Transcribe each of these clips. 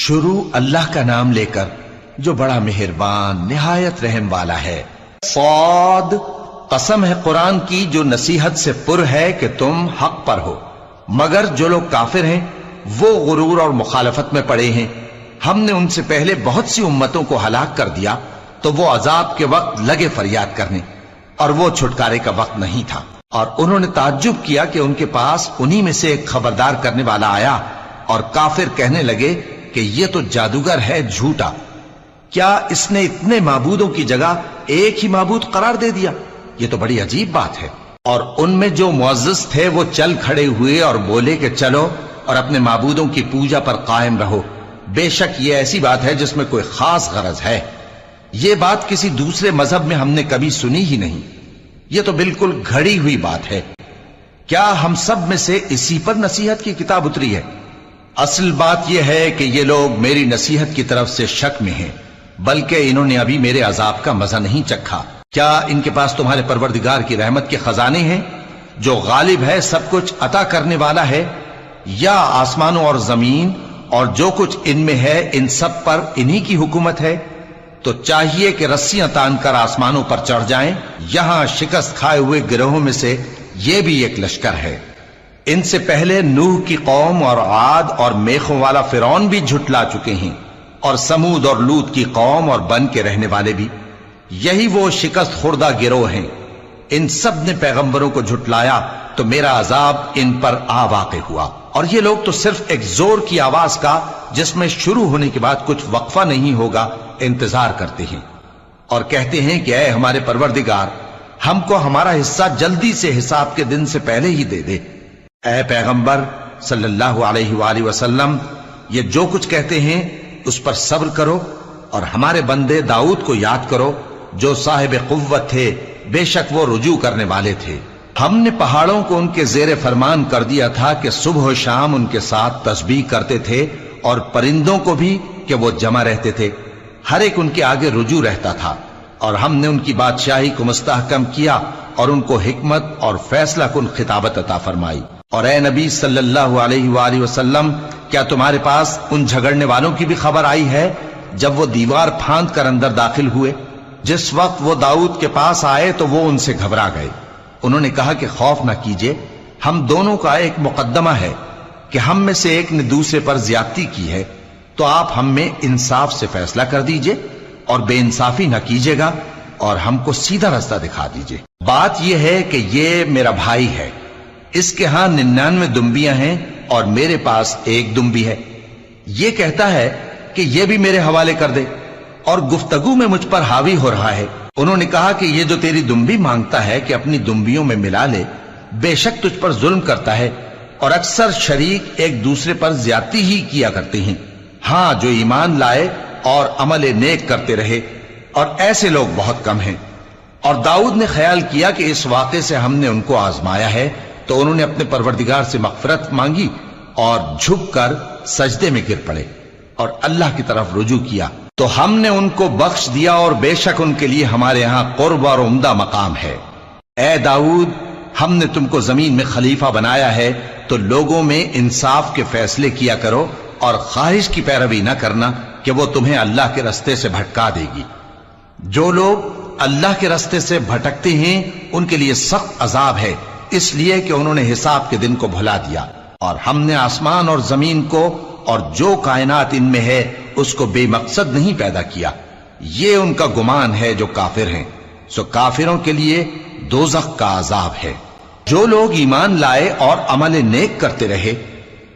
شروع اللہ کا نام لے کر جو بڑا مہربان نہایت رحم والا ہے۔ صاد، قسم ہے قرآن کی جو نصیحت سے پر ہے کہ تم حق پر ہو، مگر جو لوگ کافر ہیں وہ غرور اور مخالفت میں پڑے ہیں۔ ہم نے ان سے پہلے بہت سی امتوں کو ہلاک کر دیا تو وہ عذاب کے وقت لگے فریاد کرنے، اور وہ چھٹکارے کا وقت نہیں تھا۔ اور انہوں نے تعجب کیا کہ ان کے پاس انہی میں سے ایک خبردار کرنے والا آیا، اور کافر کہنے لگے کہ یہ تو جادوگر ہے جھوٹا، کیا اس نے اتنے معبودوں کی جگہ ایک ہی معبود قرار دے دیا؟ یہ تو بڑی عجیب بات ہے۔ اور ان میں جو معزز تھے وہ چل کھڑے ہوئے اور بولے کہ چلو اور اپنے معبودوں کی پوجا پر قائم رہو، بے شک یہ ایسی بات ہے جس میں کوئی خاص غرض ہے۔ یہ بات کسی دوسرے مذہب میں ہم نے کبھی سنی ہی نہیں، یہ تو بالکل گھڑی ہوئی بات ہے۔ کیا ہم سب میں سے اسی پر نصیحت کی کتاب اتری ہے؟ اصل بات یہ ہے کہ یہ لوگ میری نصیحت کی طرف سے شک میں ہیں، بلکہ انہوں نے ابھی میرے عذاب کا مزہ نہیں چکھا۔ کیا ان کے پاس تمہارے پروردگار کی رحمت کے خزانے ہیں جو غالب ہے، سب کچھ عطا کرنے والا ہے؟ یا آسمانوں اور زمین اور جو کچھ ان میں ہے ان سب پر انہی کی حکومت ہے؟ تو چاہیے کہ رسیاں تان کر آسمانوں پر چڑھ جائیں۔ یہاں شکست کھائے ہوئے گروہوں میں سے یہ بھی ایک لشکر ہے۔ ان سے پہلے نوح کی قوم اور عاد اور میخوں والا فرعون بھی جھٹلا چکے ہیں، اور سمود اور لوط کی قوم اور بن کے رہنے والے بھی۔ یہی وہ شکست خوردہ گروہ ہیں۔ ان سب نے پیغمبروں کو جھٹلایا تو میرا عذاب ان پر آ واقع ہوا، اور یہ لوگ تو صرف ایک زور کی آواز کا جس میں شروع ہونے کے بعد کچھ وقفہ نہیں ہوگا انتظار کرتے ہیں، اور کہتے ہیں کہ اے ہمارے پروردگار، ہم کو ہمارا حصہ جلدی سے حساب کے دن سے پہلے ہی دے دے۔ اے پیغمبر صلی اللہ علیہ وآلہ وسلم، یہ جو کچھ کہتے ہیں اس پر صبر کرو، اور ہمارے بندے داؤد کو یاد کرو جو صاحب قوت تھے، بے شک وہ رجوع کرنے والے تھے۔ ہم نے پہاڑوں کو ان کے زیر فرمان کر دیا تھا کہ صبح و شام ان کے ساتھ تسبیح کرتے تھے، اور پرندوں کو بھی کہ وہ جمع رہتے تھے، ہر ایک ان کے آگے رجوع رہتا تھا۔ اور ہم نے ان کی بادشاہی کو مستحکم کیا اور ان کو حکمت اور فیصلہ کن خطابت عطا فرمائی۔ اور اے نبی صلی اللہ علیہ وآلہ وسلم، کیا تمہارے پاس ان جھگڑنے والوں کی بھی خبر آئی ہے جب وہ دیوار پھاند کر اندر داخل ہوئے؟ جس وقت وہ داؤد کے پاس آئے تو وہ ان سے گھبرا گئے۔ انہوں نے کہا کہ خوف نہ کیجئے، ہم دونوں کا ایک مقدمہ ہے کہ ہم میں سے ایک نے دوسرے پر زیادتی کی ہے، تو آپ ہم میں انصاف سے فیصلہ کر دیجئے اور بے انصافی نہ کیجئے گا، اور ہم کو سیدھا راستہ دکھا دیجئے۔ بات یہ ہے کہ یہ میرا بھائی ہے، اس کے ہاں 99 دمبیاں ہیں اور میرے پاس ایک دمبی ہے۔ یہ کہتا ہے کہ یہ بھی میرے حوالے کر دے، اور گفتگو میں مجھ پر حاوی ہو رہا ہے۔ انہوں نے کہا کہ یہ جو تیری دمبی مانگتا ہے کہ اپنی دمبیوں میں ملا لے، بے شک تجھ پر ظلم کرتا ہے، اور اکثر شریک ایک دوسرے پر زیادتی ہی کیا کرتے ہیں۔ ہاں، جو ایمان لائے اور عمل نیک کرتے رہے، اور ایسے لوگ بہت کم ہیں۔ اور داؤد نے خیال کیا کہ اس واقعے سے ہم نے ان کو آزمایا ہے، تو انہوں نے اپنے پروردگار سے مغفرت مانگی اور جھک کر سجدے میں گر پڑے اور اللہ کی طرف رجوع کیا، تو ہم نے ان کو بخش دیا، اور بے شک ان کے لیے ہمارے ہاں قرب اور عمدہ مقام ہے۔ اے داؤد، ہم نے تم کو زمین میں خلیفہ بنایا ہے، تو لوگوں میں انصاف کے فیصلے کیا کرو، اور خواہش کی پیروی نہ کرنا کہ وہ تمہیں اللہ کے رستے سے بھٹکا دے گی۔ جو لوگ اللہ کے رستے سے بھٹکتے ہیں ان کے لیے سخت عذاب ہے، اس لیے کہ انہوں نے حساب کے دن کو بھلا دیا۔ اور ہم نے آسمان اور زمین کو اور جو کائنات ان میں ہے اس کو بے مقصد نہیں پیدا کیا۔ یہ ان کا گمان ہے جو کافر ہیں، سو کافروں کے لیے دوزخ کا عذاب ہے۔ جو لوگ ایمان لائے اور عمل نیک کرتے رہے،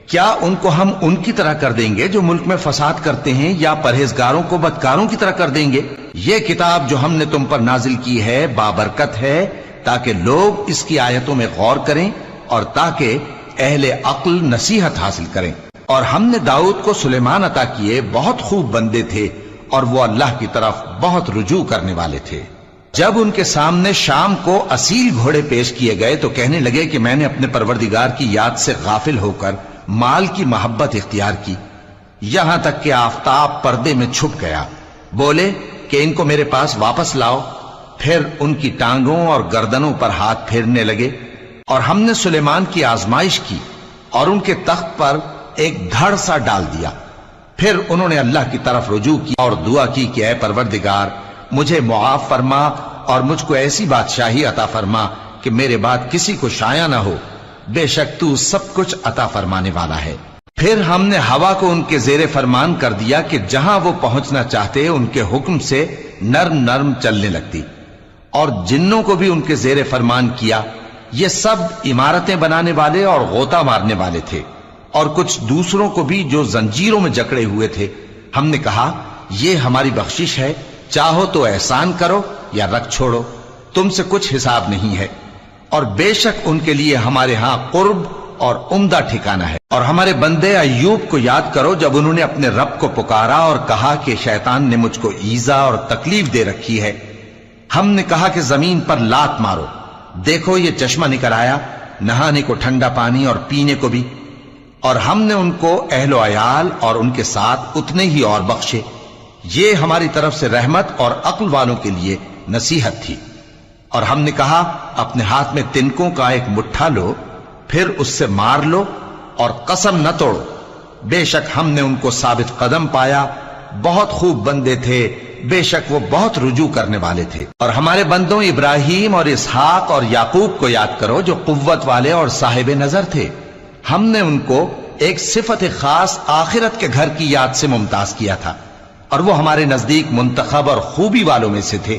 کیا ان کو ہم ان کی طرح کر دیں گے جو ملک میں فساد کرتے ہیں، یا پرہیزگاروں کو بدکاروں کی طرح کر دیں گے؟ یہ کتاب جو ہم نے تم پر نازل کی ہے بابرکت ہے، تاکہ لوگ اس کی آیتوں میں غور کریں اور تاکہ اہل عقل نصیحت حاصل کریں۔ اور ہم نے داؤد کو سلیمان عطا کیے، بہت خوب بندے تھے، اور وہ اللہ کی طرف بہت رجوع کرنے والے تھے۔ جب ان کے سامنے شام کو اصیل گھوڑے پیش کیے گئے تو کہنے لگے کہ میں نے اپنے پروردگار کی یاد سے غافل ہو کر مال کی محبت اختیار کی، یہاں تک کہ آفتاب پردے میں چھپ گیا۔ بولے کہ ان کو میرے پاس واپس لاؤ۔ پھر ان کی ٹانگوں اور گردنوں پر ہاتھ پھیرنے لگے، اور ہم نے سلیمان کی آزمائش کی اور ان کے تخت پر ایک دھڑ سا ڈال دیا۔ پھر انہوں نے اللہ کی طرف رجوع کی اور دعا کی کہ اے پروردگار مجھے معاف فرما اور مجھ کو ایسی بادشاہی عطا فرما کہ میرے بعد کسی کو شایع نہ ہو، بے شک تو سب کچھ عطا فرمانے والا ہے۔ پھر ہم نے ہوا کو ان کے زیر فرمان کر دیا کہ جہاں وہ پہنچنا چاہتے ان کے حکم سے نرم نرم چلنے لگتی، اور جنوں کو بھی ان کے زیر فرمان کیا۔ یہ سب عمارتیں بنانے والے اور غوطہ مارنے والے تھے، اور کچھ دوسروں کو بھی جو زنجیروں میں جکڑے ہوئے تھے۔ ہم نے کہا یہ ہماری بخشش ہے، چاہو تو احسان کرو یا رکھ چھوڑو، تم سے کچھ حساب نہیں ہے، اور بے شک ان کے لیے ہمارے ہاں قرب اور عمدہ ٹھکانہ ہے۔ اور ہمارے بندے ایوب کو یاد کرو جب انہوں نے اپنے رب کو پکارا اور کہا کہ شیطان نے مجھ کو ایذا اور تکلیف دے رکھی ہے۔ ہم نے کہا کہ زمین پر لات مارو، دیکھو یہ چشمہ نکل آیا، نہانے کو ٹھنڈا پانی اور پینے کو بھی، اور ہم نے ان کو اہل و عیال اور ان کے ساتھ اتنے ہی اور بخشے۔ یہ ہماری طرف سے رحمت اور عقل والوں کے لیے نصیحت تھی۔ اور ہم نے کہا اپنے ہاتھ میں تنکوں کا ایک مٹھا لو، پھر اس سے مار لو اور قسم نہ توڑو، بے شک ہم نے ان کو ثابت قدم پایا، بہت خوب بندے تھے، بے شک وہ بہت رجوع کرنے والے تھے۔ اور ہمارے بندوں ابراہیم اور اسحاق اور یعقوب کو یاد کرو جو قوت والے اور صاحب نظر تھے۔ ہم نے ان کو ایک صفت خاص آخرت کے گھر کی یاد سے ممتاز کیا تھا، اور وہ ہمارے نزدیک منتخب اور خوبی والوں میں سے تھے۔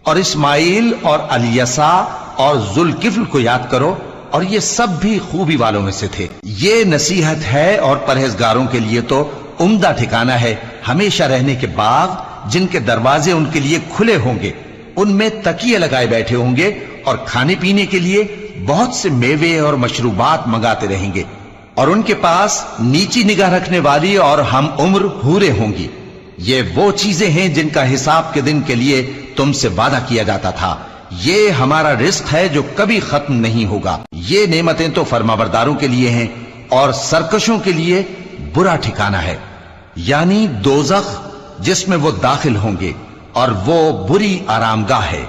اور اسماعیل اور الیسع اور ذوالکفل کو یاد کرو، اور یہ سب بھی خوبی والوں میں سے تھے۔ یہ نصیحت ہے اور پرہیزگاروں کے لیے تو عمدہ ٹھکانہ ہے، ہمیشہ رہنے کے باغ جن کے دروازے ان کے لیے کھلے ہوں گے، ان میں تکیے لگائے بیٹھے ہوں گے، اور کھانے پینے کے لیے بہت سے میوے اور مشروبات منگاتے رہیں گے، اور ان کے پاس نیچی نگاہ رکھنے والی اور ہم عمر حوریں ہوں گی۔ یہ وہ چیزیں ہیں جن کا حساب کے دن کے لیے تم سے وعدہ کیا جاتا تھا، یہ ہمارا رزق ہے جو کبھی ختم نہیں ہوگا۔ یہ نعمتیں تو فرمانبرداروں کے لیے ہیں، اور سرکشوں کے لیے برا ٹھکانہ ہے، یعنی دوزخ جس میں وہ داخل ہوں گے، اور وہ بری آرامگاہ ہے۔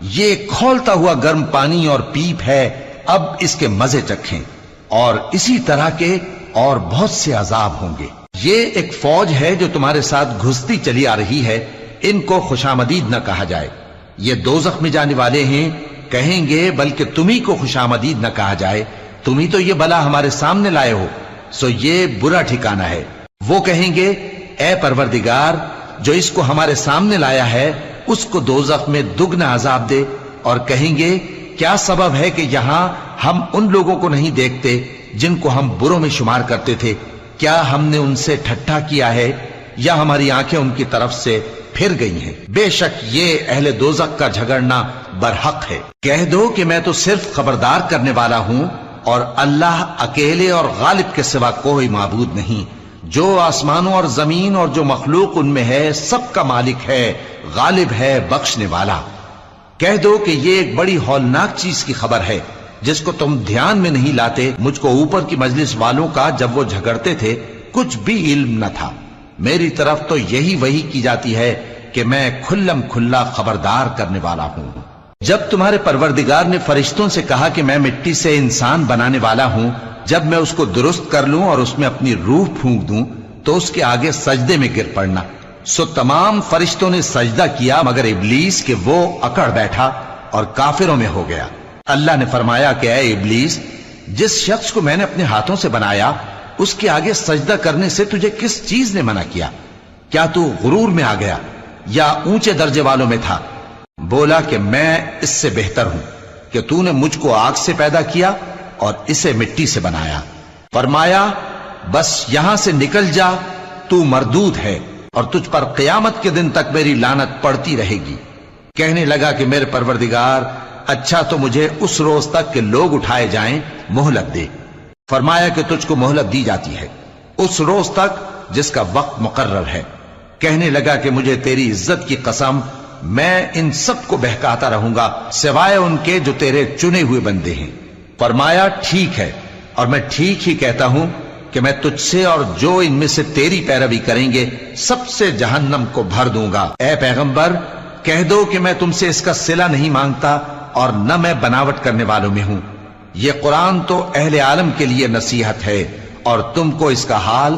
یہ کھولتا ہوا گرم پانی اور پیپ ہے، اب اس کے مزے چکھیں، اور اسی طرح کے اور بہت سے عذاب ہوں گے۔ یہ ایک فوج ہے جو تمہارے ساتھ گھستی چلی آ رہی ہے، ان کو خوشامدید نہ کہا جائے۔ یہ دوزخ میں جانے والے ہیں، کہیں گے بلکہ تمہیں کو خوشامدید نہ کہا جائے، تمہیں تو یہ بلا ہمارے سامنے لائے ہو، سو یہ برا ٹھکانہ ہے۔ وہ کہیں گے اے پروردگار جو اس کو ہمارے سامنے لایا ہے اس کو دوزخ میں دگنا عذاب دے، اور کہیں گے کیا سبب ہے کہ یہاں ہم ان لوگوں کو نہیں دیکھتے جن کو ہم بروں میں شمار کرتے تھے؟ کیا ہم نے ان سے ٹھٹھا کیا ہے یا ہماری آنکھیں ان کی طرف سے پھر گئی ہیں؟ بے شک یہ اہل دوزخ کا جھگڑنا برحق ہے۔ کہہ دو کہ میں تو صرف خبردار کرنے والا ہوں، اور اللہ اکیلے اور غالب کے سوا کوئی معبود نہیں، جو آسمانوں اور زمین اور جو مخلوق ان میں ہے سب کا مالک ہے، غالب ہے، بخشنے والا۔ کہہ دو کہ یہ ایک بڑی ہولناک چیز کی خبر ہے جس کو تم دھیان میں نہیں لاتے۔ مجھ کو اوپر کی مجلس والوں کا جب وہ جھگڑتے تھے کچھ بھی علم نہ تھا، میری طرف تو یہی وحی کی جاتی ہے کہ میں کھلم کھلا خبردار کرنے والا ہوں۔ جب تمہارے پروردگار نے فرشتوں سے کہا کہ میں مٹی سے انسان بنانے والا ہوں، جب میں اس کو درست کر لوں اور اس میں اپنی روح پھونک دوں تو اس کے آگے سجدے میں گر پڑنا، سو تمام فرشتوں نے سجدہ کیا مگر ابلیس کہ وہ اکڑ بیٹھا اور کافروں میں ہو گیا۔ اللہ نے فرمایا کہ اے ابلیس، جس شخص کو میں نے اپنے ہاتھوں سے بنایا اس کے آگے سجدہ کرنے سے تجھے کس چیز نے منع کیا؟ کیا تو غرور میں آ گیا یا اونچے درجے والوں میں تھا؟ بولا کہ میں اس سے بہتر ہوں کہ تو نے مجھ کو آگ سے پیدا کیا اور اسے مٹی سے بنایا۔ فرمایا بس یہاں سے نکل جا، تو مردود ہے اور تجھ پر قیامت کے دن تک میری لعنت پڑتی رہے گی۔ کہنے لگا کہ میرے پروردگار، اچھا تو مجھے اس روز تک کہ لوگ اٹھائے جائیں مہلت دے۔ فرمایا کہ تجھ کو مہلت دی جاتی ہے اس روز تک جس کا وقت مقرر ہے۔ کہنے لگا کہ مجھے تیری عزت کی قسم، میں ان سب کو بہکاتا رہوں گا سوائے ان کے جو تیرے چنے ہوئے بندے ہیں۔ فرمایا ٹھیک ہے، اور میں ٹھیک ہی کہتا ہوں کہ میں تجھ سے اور جو ان میں سے تیری پیروی کریں گے سب سے جہنم کو بھر دوں گا۔ اے پیغمبر، کہہ دو کہ میں تم سے اس کا صلہ نہیں مانگتا اور نہ میں بناوٹ کرنے والوں میں ہوں۔ یہ قرآن تو اہل عالم کے لیے نصیحت ہے، اور تم کو اس کا حال